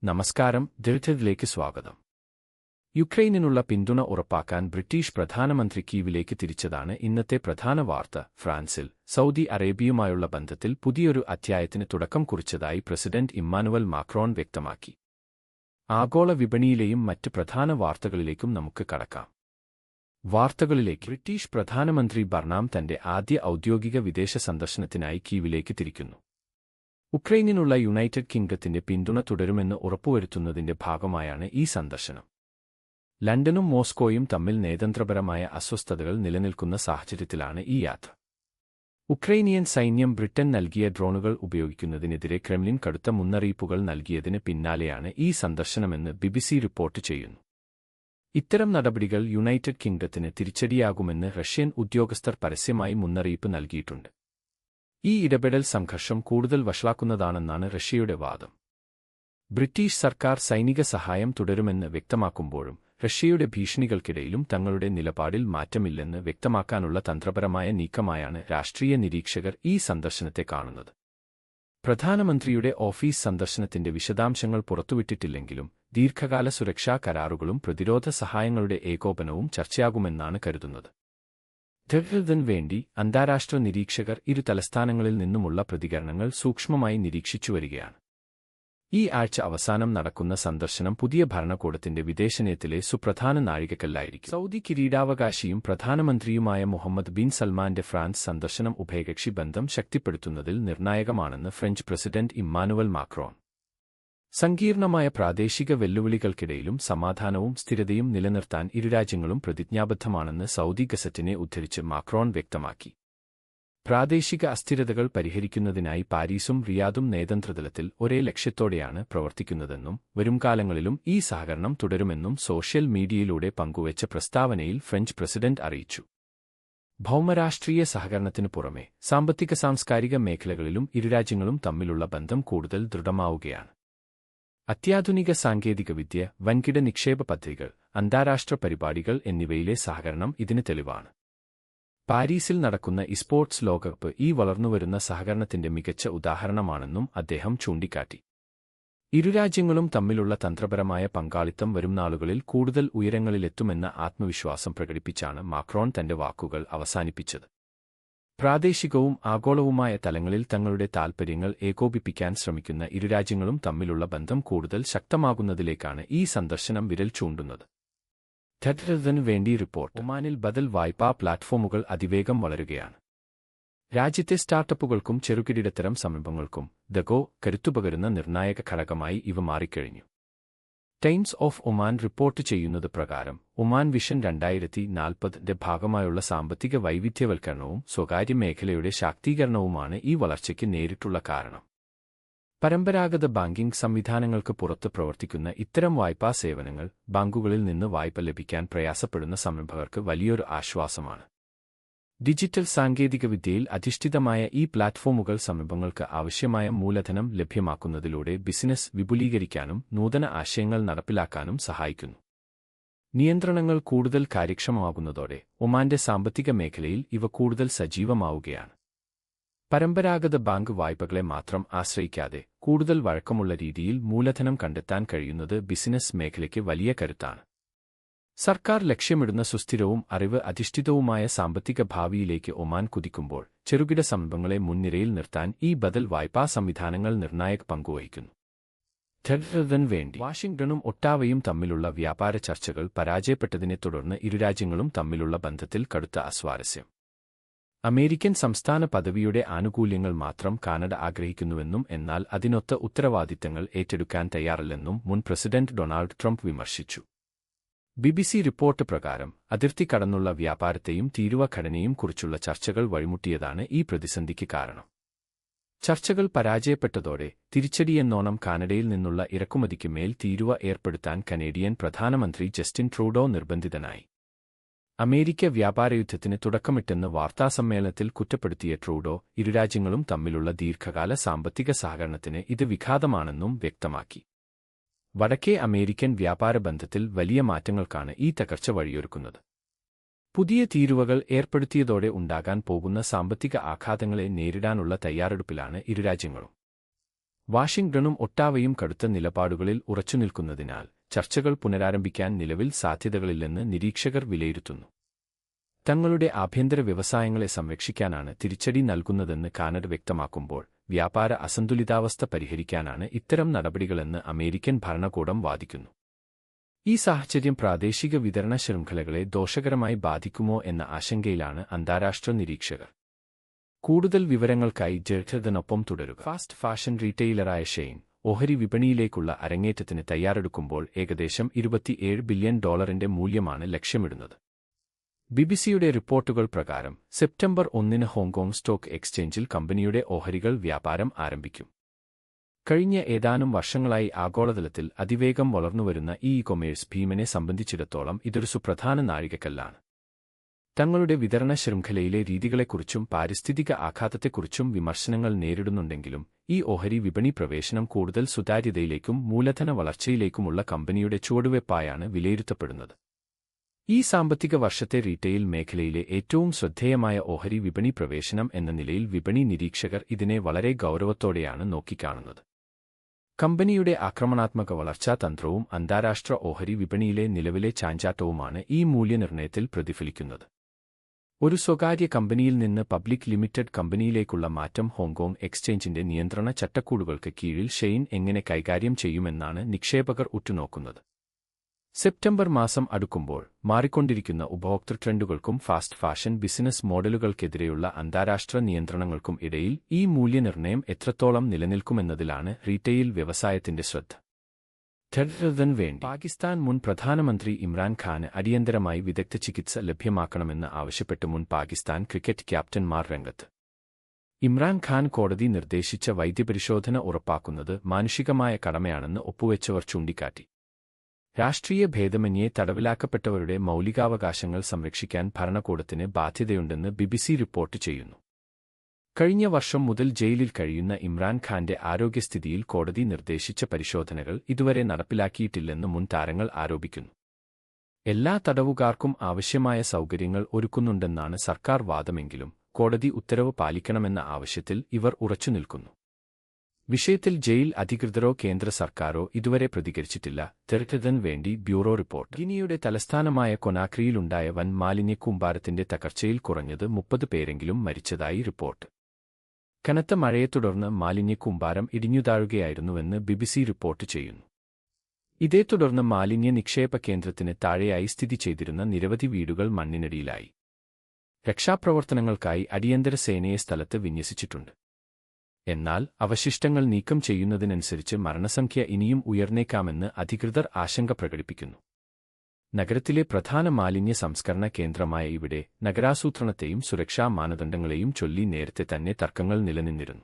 നമസ്കാരം. ദൃഢത്തിലേക്ക് സ്വാഗതം. യുക്രൈനിനുള്ള പിന്തുണ ഉറപ്പാക്കാൻ ബ്രിട്ടീഷ് പ്രധാനമന്ത്രി കീവിലേക്ക് തിരിച്ചതാണ് ഇന്നത്തെ പ്രധാന വാർത്ത. ഫ്രാൻസിൽ സൗദി അറേബ്യയുമായുള്ള ബന്ധത്തിൽ പുതിയൊരു അധ്യായത്തിന് തുടക്കം കുറിച്ചതായി പ്രസിഡന്റ് ഇമ്മാനുവൽ മാക്രോൺ വ്യക്തമാക്കി. ആഗോള വിപണിയിലെയും മറ്റ് പ്രധാന വാർത്തകളിലേക്കും നമുക്ക് കടക്കാം. വാർത്തകളിലേക്ക്. ബ്രിട്ടീഷ് പ്രധാനമന്ത്രി ബർണാം തന്റെ ആദ്യ ഔദ്യോഗിക വിദേശ സന്ദർശനത്തിനായി കീവിലേക്ക് തിരിക്കുന്നു. ഉക്രൈനിനുള്ള യുണൈറ്റഡ് കിംഗ്ഡത്തിന്റെ പിന്തുണ തുടരുമെന്ന് ഉറപ്പുവരുത്തുന്നതിന്റെ ഭാഗമായാണ് ഈ സന്ദർശനം. ലണ്ടനും മോസ്കോയും തമ്മിൽ നയതന്ത്രപരമായ അസ്വസ്ഥതകൾ നിലനിൽക്കുന്ന സാഹചര്യത്തിലാണ് ഈ യാത്ര. ഉക്രൈനിയൻ സൈന്യം ബ്രിട്ടൻ നൽകിയ ഡ്രോണുകൾ ഉപയോഗിക്കുന്നതിനെതിരെ ക്രെംലിൻ കടുത്ത മുന്നറിയിപ്പുകൾ നൽകിയതിന് പിന്നാലെയാണ് ഈ സന്ദർശനമെന്ന് BBC റിപ്പോർട്ട് ചെയ്യുന്നു. ഇത്തരം നടപടികൾ യുണൈറ്റഡ് കിംഗ്ഡത്തിന് തിരിച്ചടിയാകുമെന്ന് റഷ്യൻ ഉദ്യോഗസ്ഥർ പരസ്യമായി മുന്നറിയിപ്പ് നൽകിയിട്ടുണ്ട്. ഈ ഇടപെടൽ സംഘർഷം കൂടുതൽ വഷളാക്കുന്നതാണെന്നാണ് റഷ്യയുടെ വാദം. ബ്രിട്ടീഷ് സർക്കാർ സൈനിക സഹായം തുടരുമെന്ന് വ്യക്തമാക്കുമ്പോഴും റഷ്യയുടെ ഭീഷണികൾക്കിടയിലും തങ്ങളുടെ നിലപാടിൽ മാറ്റമില്ലെന്ന് വ്യക്തമാക്കാനുള്ള തന്ത്രപരമായ നീക്കമായാണ് രാഷ്ട്രീയ നിരീക്ഷകർ ഈ സന്ദർശനത്തെ കാണുന്നത്. പ്രധാനമന്ത്രിയുടെ ഓഫീസ് സന്ദർശനത്തിന്റെ വിശദാംശങ്ങൾ പുറത്തുവിട്ടിട്ടില്ലെങ്കിലും ദീർഘകാല സുരക്ഷാ കരാറുകളും പ്രതിരോധ സഹായങ്ങളുടെ ഏകോപനവും ചർച്ചയാകുമെന്നാണ് കരുതുന്നത്. ദൃഢതന് വേണ്ടി അന്താരാഷ്ട്ര നിരീക്ഷകർ ഇരു തലസ്ഥാനങ്ങളിൽ നിന്നുമുള്ള പ്രതികരണങ്ങൾ സൂക്ഷ്മമായി നിരീക്ഷിച്ചുവരികയാണ്. ഈ ആഴ്ച അവസാനം നടക്കുന്ന സന്ദർശനം പുതിയ ഭരണകൂടത്തിന്റെ വിദേശനയത്തിലെ സുപ്രധാന നാഴികക്കല്ലായിരിക്കും. സൗദി കിരീടാവകാശിയും പ്രധാനമന്ത്രിയുമായ മുഹമ്മദ് ബിൻ സൽമാന്റെ ഫ്രാൻസ് സന്ദർശനം ഉഭയകക്ഷി ബന്ധം ശക്തിപ്പെടുത്തുന്നതിൽ നിർണായകമാണെന്ന് ഫ്രഞ്ച് പ്രസിഡന്റ് ഇമ്മാനുവൽ മാക്രോൺ. സങ്കീർണമായ പ്രാദേശിക വെല്ലുവിളികൾക്കിടയിലും സമാധാനവും സ്ഥിരതയും നിലനിർത്താൻ ഇരുരാജ്യങ്ങളും പ്രതിജ്ഞാബദ്ധമാണെന്ന് സൗദി ഗസറ്റിനെ ഉദ്ധരിച്ച് മാക്രോൺ വ്യക്തമാക്കി. പ്രാദേശിക അസ്ഥിരതകൾ പരിഹരിക്കുന്നതിനായി പാരീസും റിയാദും നയതന്ത്രതലത്തിൽ ഒരേ ലക്ഷ്യത്തോടെയാണ് പ്രവർത്തിക്കുന്നതെന്നും വരുംകാലങ്ങളിലും ഈ സഹകരണം തുടരുമെന്നും സോഷ്യൽ മീഡിയയിലൂടെ പങ്കുവച്ച പ്രസ്താവനയിൽ ഫ്രഞ്ച് പ്രസിഡന്റ് അറിയിച്ചു. ഭൗമരാഷ്ട്രീയ സഹകരണത്തിനു പുറമെ സാമ്പത്തിക സാംസ്കാരിക മേഖലകളിലും ഇരുരാജ്യങ്ങളും തമ്മിലുള്ള ബന്ധം കൂടുതൽ ദൃഢമാവുകയാണ്. അത്യാധുനിക സാങ്കേതികവിദ്യ, വൻകിട നിക്ഷേപ പദ്ധതികൾ, അന്താരാഷ്ട്ര പരിപാടികൾ എന്നിവയിലെ സഹകരണം ഇതിന് തെളിവാണ്. പാരീസിൽ നടക്കുന്ന ഇസ്പോർട്സ് ലോകകപ്പ് ഈ വളർന്നുവരുന്ന സഹകരണത്തിന്റെ മികച്ച ഉദാഹരണമാണെന്നും അദ്ദേഹം ചൂണ്ടിക്കാട്ടി. ഇരുരാജ്യങ്ങളും തമ്മിലുള്ള തന്ത്രപരമായ പങ്കാളിത്തം വരും നാളുകളിൽ കൂടുതൽ ഉയരങ്ങളിലെത്തുമെന്ന ആത്മവിശ്വാസം പ്രകടിപ്പിച്ചാണ് മാക്രോൺ തന്റെ വാക്കുകൾ അവസാനിപ്പിച്ചത്. പ്രാദേശികവും ആഗോളവുമായ തലങ്ങളിൽ തങ്ങളുടെ താൽപര്യങ്ങൾ ഏകോപിപ്പിക്കാൻ ശ്രമിക്കുന്ന ഇരുരാജ്യങ്ങളും തമ്മിലുള്ള ബന്ധം കൂടുതൽ ശക്തമാകുന്നതിലേക്കാണ് ഈ സന്ദർശനം വിരൽ ചൂണ്ടുന്നത്. ദൃഢതന് വേണ്ടി റിപ്പോർട്ട്. ഒമാനിൽ ബദൽ വായ്പാ പ്ലാറ്റ്ഫോമുകൾ അതിവേഗം വളരുകയാണ്. രാജ്യത്തെ സ്റ്റാർട്ടപ്പുകൾക്കും ചെറുകിടത്തരം സംരംഭങ്ങൾക്കും ദഗോ കരുത്തുപകരുന്ന നിർണായക ഘടകമായി ഇവ മാറിക്കഴിഞ്ഞു. ടൈംസ് ഓഫ് ഒമാൻ റിപ്പോർട്ട് ചെയ്യുന്നത് പ്രകാരം ഒമാൻ വിഷൻ 2040ന്റെ ഭാഗമായുള്ള സാമ്പത്തിക വൈവിധ്യവൽക്കരണവും സ്വകാര്യ മേഖലയുടെ ശാക്തീകരണവുമാണ് ഈ വളർച്ചയ്ക്ക് നേരിട്ടുള്ള കാരണം. പരമ്പരാഗത ബാങ്കിംഗ് സംവിധാനങ്ങൾക്ക് പുറത്ത് പ്രവർത്തിക്കുന്ന ഇത്തരം വായ്പാ സേവനങ്ങൾ ബാങ്കുകളിൽ നിന്ന് വായ്പ ലഭിക്കാൻ പ്രയാസപ്പെടുന്ന സംരംഭകർക്ക് വലിയൊരു ആശ്വാസമാണ്. ഡിജിറ്റൽ സാങ്കേതികവിദ്യയിൽ അധിഷ്ഠിതമായ ഈ പ്ലാറ്റ്ഫോമുകൾ സംരംഭങ്ങൾക്ക് ആവശ്യമായ മൂലധനം ലഭ്യമാക്കുന്നതിലൂടെ ബിസിനസ് വിപുലീകരിക്കാനും നൂതന ആശയങ്ങൾ നടപ്പിലാക്കാനും സഹായിക്കുന്നു. നിയന്ത്രണങ്ങൾ കൂടുതൽ കാര്യക്ഷമമാകുന്നതോടെ ഒമാന്റെ സാമ്പത്തിക മേഖലയിൽ ഇവ കൂടുതൽ സജീവമാവുകയാണ്. പരമ്പരാഗത ബാങ്ക് വായ്പകളെ മാത്രം ആശ്രയിക്കാതെ കൂടുതൽ വഴക്കമുള്ള രീതിയിൽ മൂലധനം കണ്ടെത്താൻ കഴിയുന്നത് ബിസിനസ് മേഖലയ്ക്ക് വലിയ കരുത്താണ്. സർക്കാർ ലക്ഷ്യമിടുന്ന സുസ്ഥിരവും അറിവ് അധിഷ്ഠിതവുമായ സാമ്പത്തിക ഭാവിയിലേക്ക് ഒമാൻ കുതിക്കുമ്പോൾ ചെറുകിട സംരംഭങ്ങളെ മുൻനിരയിൽ നിർത്താൻ ഈ ബദൽ വായ്പാ സംവിധാനങ്ങൾ നിർണായക പങ്കുവഹിക്കുന്നു. ദൃഢതന് വേണ്ടി. വാഷിംഗ്ടണും ഒട്ടാവയും തമ്മിലുള്ള വ്യാപാര ചർച്ചകൾ പരാജയപ്പെട്ടതിനെ തുടർന്ന് ഇരുരാജ്യങ്ങളും തമ്മിലുള്ള ബന്ധത്തിൽ കടുത്ത അസ്വാരസ്യം. അമേരിക്കൻ സംസ്ഥാന പദവിയുടെ ആനുകൂല്യങ്ങൾ മാത്രം കാനഡ ആഗ്രഹിക്കുന്നുവെന്നും എന്നാൽ അതിനൊത്ത ഉത്തരവാദിത്തങ്ങൾ ഏറ്റെടുക്കാൻ തയ്യാറല്ലെന്നും മുൻ പ്രസിഡന്റ് ഡൊണാൾഡ് ട്രംപ് വിമർശിച്ചു. BBC റിപ്പോർട്ട് പ്രകാരം അതിർത്തി കടന്നുള്ള വ്യാപാരത്തെയും തീരുവ ഘടനയും കുറിച്ചുള്ള ചർച്ചകൾ വഴിമുട്ടിയതാണ് ഈ പ്രതിസന്ധിക്ക് കാരണം. ചർച്ചകൾ പരാജയപ്പെട്ടതോടെ തിരിച്ചടിയെന്നോണം കാനഡയിൽ നിന്നുള്ള ഇറക്കുമതിക്ക് മേൽ തീരുവ ഏർപ്പെടുത്താൻ കനേഡിയൻ പ്രധാനമന്ത്രി ജസ്റ്റിൻ ട്രൂഡോ നിർബന്ധിതനായി. അമേരിക്ക വ്യാപാരയുദ്ധത്തിന് തുടക്കമിട്ടെന്ന് വാർത്താസമ്മേളനത്തിൽ കുറ്റപ്പെടുത്തിയ ട്രൂഡോ ഇരുരാജ്യങ്ങളും തമ്മിലുള്ള ദീർഘകാല സാമ്പത്തിക സഹകരണത്തിന് ഇത് വിഘാതമാണെന്നും വ്യക്തമാക്കി. വടക്കേ അമേരിക്കൻ വ്യാപാര ബന്ധത്തിൽ വലിയ മാറ്റങ്ങൾക്കാണ് ഈ തകർച്ച വഴിയൊരുക്കുന്നത്. പുതിയ തീരുവകൾ ഏർപ്പെടുത്തിയതോടെ ഉണ്ടാകാൻ പോകുന്ന സാമ്പത്തിക ആഘാതങ്ങളെ നേരിടാനുള്ള തയ്യാറെടുപ്പിലാണ് ഇരുരാജ്യങ്ങളും. വാഷിംഗ്ടണും ഒട്ടാവയും കടുത്ത നിലപാടുകളിൽ ഉറച്ചുനിൽക്കുന്നതിനാൽ ചർച്ചകൾ പുനരാരംഭിക്കാൻ നിലവിൽ സാധ്യതകളില്ലെന്ന് നിരീക്ഷകർ വിലയിരുത്തുന്നു. തങ്ങളുടെ ആഭ്യന്തര വ്യവസായങ്ങളെ സംരക്ഷിക്കാനാണ് തിരിച്ചടി നൽകുന്നതെന്ന് കാനഡ വ്യക്തമാക്കുമ്പോൾ വ്യാപാര അസന്തുലിതാവസ്ഥ പരിഹരിക്കാനാണ് ഇത്തരം നടപടികളെന്ന് അമേരിക്കൻ ഭരണകൂടം വാദിക്കുന്നു. ഈ സാഹചര്യം പ്രാദേശിക വിതരണ ശൃംഖലകളെ ദോഷകരമായി ബാധിക്കുമോ എന്ന ആശങ്കയിലാണ് അന്താരാഷ്ട്ര നിരീക്ഷകർ. കൂടുതൽ വിവരങ്ങൾക്കായി ജേർട്ടനൊപ്പം തുടരുക. ഫാസ്റ്റ് ഫാഷൻ റീറ്റെയിലറായ ഷെയിൻ ഓഹരി വിപണിയിലേക്കുള്ള അരങ്ങേറ്റത്തിന് തയ്യാറെടുക്കുമ്പോൾ ഏകദേശം $27 ബില്യൺ മൂല്യമാണ് ലക്ഷ്യമിടുന്നത്. ബിബിസിയുടെ റിപ്പോർട്ടുകൾ പ്രകാരം സെപ്റ്റംബർ 1 ഹോങ്കോങ് സ്റ്റോക്ക് എക്സ്ചേഞ്ചിൽ കമ്പനിയുടെ ഓഹരികൾ വ്യാപാരം ആരംഭിക്കും. കഴിഞ്ഞ ഏതാനും വർഷങ്ങളായി ആഗോളതലത്തിൽ അതിവേഗം വളർന്നുവരുന്ന ഇ-കൊമേഴ്സ് ഭീമനെ സംബന്ധിച്ചിടത്തോളം ഇതൊരു സുപ്രധാന നാഴികക്കല്ലാണ്. തങ്ങളുടെ വിതരണ ശൃംഖലയിലെ രീതികളെക്കുറിച്ചും പാരിസ്ഥിതിക ആഘാതത്തെക്കുറിച്ചും വിമർശനങ്ങൾ നേരിടുന്നുണ്ടെങ്കിലും ഈ ഓഹരി വിപണി പ്രവേശനം കൂടുതൽ സുതാര്യതയിലേക്കും മൂലധന വളർച്ചയിലേക്കുമുള്ള കമ്പനിയുടെ ചുവടുവയ്പായാണ് വിലയിരുത്തപ്പെടുന്നത്. ഈ സാമ്പത്തിക വർഷത്തെ റീറ്റെയിൽ മേഖലയിലെ ഏറ്റവും ശ്രദ്ധേയമായ ഓഹരി വിപണി പ്രവേശനം എന്ന നിലയിൽ വിപണി നിരീക്ഷകർ ഇതിനെ വളരെ ഗൗരവത്തോടെയാണ് നോക്കിക്കാണുന്നത്. കമ്പനിയുടെ ആക്രമണാത്മക വളർച്ചാ തന്ത്രവും അന്താരാഷ്ട്ര ഓഹരി വിപണിയിലെ നിലവിലെ ചാഞ്ചാട്ടവുമാണ് ഈ മൂല്യനിർണ്ണയത്തിൽ പ്രതിഫലിക്കുന്നത്. ഒരു സ്വകാര്യ കമ്പനിയിൽ നിന്ന് പബ്ലിക് ലിമിറ്റഡ് കമ്പനിയിലേക്കുള്ള മാറ്റം ഹോങ്കോങ് എക്സ്ചേഞ്ചിന്റെ നിയന്ത്രണ ചട്ടക്കൂടുകൾക്ക് കീഴിൽ ഷെയിൻ എങ്ങനെ കൈകാര്യം ചെയ്യുമെന്നാണ് നിക്ഷേപകർ ഉറ്റുനോക്കുന്നത്. സെപ്റ്റംബർ മാസം അടുക്കുമ്പോൾ മാറിക്കൊണ്ടിരിക്കുന്ന ഉപഭോക്തൃ ട്രെൻഡുകൾക്കും ഫാസ്റ്റ് ഫാഷൻ ബിസിനസ് മോഡലുകൾക്കെതിരെയുള്ള അന്താരാഷ്ട്ര നിയന്ത്രണങ്ങൾക്കും ഇടയിൽ ഈ മൂല്യനിർണ്ണയം എത്രത്തോളം നിലനിൽക്കുമെന്നതിലാണ് റീറ്റെയിൽ വ്യവസായത്തിന്റെ ശ്രദ്ധ. വേണ്ടി പാകിസ്ഥാൻ മുൻ പ്രധാനമന്ത്രി ഇമ്രാൻ ഖാന് അടിയന്തരമായി വിദഗ്ധ ചികിത്സ ലഭ്യമാക്കണമെന്ന് ആവശ്യപ്പെട്ട് മുൻ പാകിസ്ഥാൻ ക്രിക്കറ്റ് ക്യാപ്റ്റന്മാർ രംഗത്ത്. ഇമ്രാൻ ഖാൻ കോടതി നിർദ്ദേശിച്ച വൈദ്യപരിശോധന ഉറപ്പാക്കുന്നത് മാനുഷികമായ കടമയാണെന്ന് ഒപ്പുവെച്ചവർ ചൂണ്ടിക്കാട്ടി. രാഷ്ട്രീയ ഭേദമന്യേ തടവിലാക്കപ്പെട്ടവരുടെ മൗലികാവകാശങ്ങൾ സംരക്ഷിക്കാൻ ഭരണകൂടത്തിന് ബാധ്യതയുണ്ടെന്ന് ബിബിസി റിപ്പോർട്ട് ചെയ്യുന്നു. കഴിഞ്ഞ വർഷം മുതൽ ജയിലിൽ കഴിയുന്ന ഇമ്രാൻ ഖാന്റെ ആരോഗ്യസ്ഥിതിയിൽ കോടതി നിർദ്ദേശിച്ച പരിശോധനകൾ ഇതുവരെ നടപ്പിലാക്കിയിട്ടില്ലെന്ന് മുൻ താരങ്ങൾ ആരോപിക്കുന്നു. എല്ലാ തടവുകാർക്കും ആവശ്യമായ സൗകര്യങ്ങൾ ഒരുക്കുന്നുണ്ടെന്നാണ് സർക്കാർ വാദമെങ്കിലും കോടതി ഉത്തരവ് പാലിക്കണമെന്ന ആവശ്യത്തിൽ ഇവർ ഉറച്ചുനിൽക്കുന്നു. വിഷയത്തിൽ ജയിൽ അധികൃതരോ കേന്ദ്ര സർക്കാരോ ഇതുവരെ പ്രതികരിച്ചിട്ടില്ല. വേണ്ടി ബ്യൂറോ റിപ്പോർട്ട്. ഗിനിയുടെ തലസ്ഥാനമായ കൊനാക്രിയിലുണ്ടായ വൻ മാലിന്യ കൂമ്പാരത്തിന്റെ തകർച്ചയിൽ കുറഞ്ഞത് 30 പേരെങ്കിലും മരിച്ചതായി റിപ്പോർട്ട്. കനത്ത മഴയെ തുടർന്ന് മാലിന്യ കൂമ്പാരം ഇടിഞ്ഞുതാഴുകയായിരുന്നുവെന്ന് ബിബിസി റിപ്പോർട്ട് ചെയ്യുന്നു. ഇതേ തുടർന്ന് മാലിന്യ നിക്ഷേപ കേന്ദ്രത്തിന് താഴെയായി സ്ഥിതി ചെയ്തിരുന്ന നിരവധി വീടുകൾ മണ്ണിനടിയിലായി. രക്ഷാപ്രവർത്തനങ്ങൾക്കായി അടിയന്തര സേനയെ സ്ഥലത്ത് വിന്യസിച്ചിട്ടുണ്ട്. എന്നാൽ അവശിഷ്ടങ്ങൾ നീക്കം ചെയ്യുന്നതിനനുസരിച്ച് മരണസംഖ്യ ഇനിയും ഉയർന്നേക്കാമെന്ന് അധികൃതർ ആശങ്ക പ്രകടിപ്പിക്കുന്നു. നഗരത്തിലെ പ്രധാന മാലിന്യ സംസ്കരണ കേന്ദ്രമായ ഇവിടെ നഗരാസൂത്രണത്തെയും സുരക്ഷാ മാനദണ്ഡങ്ങളെയും ചൊല്ലി നേരത്തെ തന്നെ തർക്കങ്ങൾ നിലനിന്നിരുന്നു.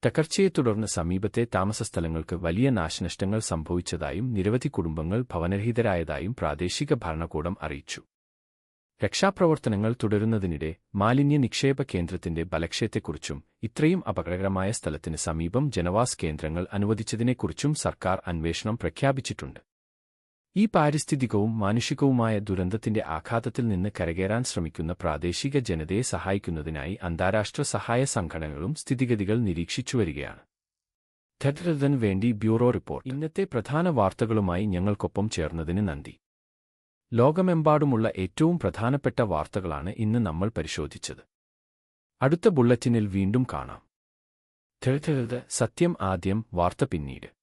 തകർച്ചയെ തുടർന്ന് സമീപത്തെ താമസസ്ഥലങ്ങൾക്ക് വലിയ നാശനഷ്ടങ്ങൾ സംഭവിച്ചതായും നിരവധി കുടുംബങ്ങൾ ഭവനരഹിതരായതായും പ്രാദേശിക ഭരണകൂടം അറിയിച്ചു. രക്ഷാപ്രവർത്തനങ്ങൾ തുടരുന്നതിനിടെ മാലിന്യ നിക്ഷേപ കേന്ദ്രത്തിന്റെ ബലക്ഷയത്തെക്കുറിച്ചും ഇത്രയും അപകടകരമായ സ്ഥലത്തിന് സമീപം ജനവാസ കേന്ദ്രങ്ങൾ അനുവദിച്ചതിനെക്കുറിച്ചും സർക്കാർ അന്വേഷണം പ്രഖ്യാപിച്ചിട്ടുണ്ട്. ഈ പാരിസ്ഥിതികവും മാനുഷികവുമായ ദുരന്തത്തിന്റെ ആഘാതത്തിൽ നിന്ന് കരകയറാൻ ശ്രമിക്കുന്ന പ്രാദേശിക ജനതയെ സഹായിക്കുന്നതിനായി അന്താരാഷ്ട്ര സഹായ സംഘടനകളും സ്ഥിതിഗതികൾ നിരീക്ഷിച്ചുവരികയാണ്. വേണ്ടി ബ്യൂറോ റിപ്പോർട്ട്. ഇന്നത്തെ പ്രധാന വാർത്തകളുമായി ഞങ്ങൾക്കൊപ്പം ചേർന്നതിന് നന്ദി. ലോകമെമ്പാടുമുള്ള ഏറ്റവും പ്രധാനപ്പെട്ട വാർത്തകളാണ് ഇന്ന് നമ്മൾ പരിശോധിച്ചത്. അടുത്ത ബുള്ളറ്റിനിൽ വീണ്ടും കാണാം. സത്യം ആദ്യം, വാർത്ത പിന്നീട്.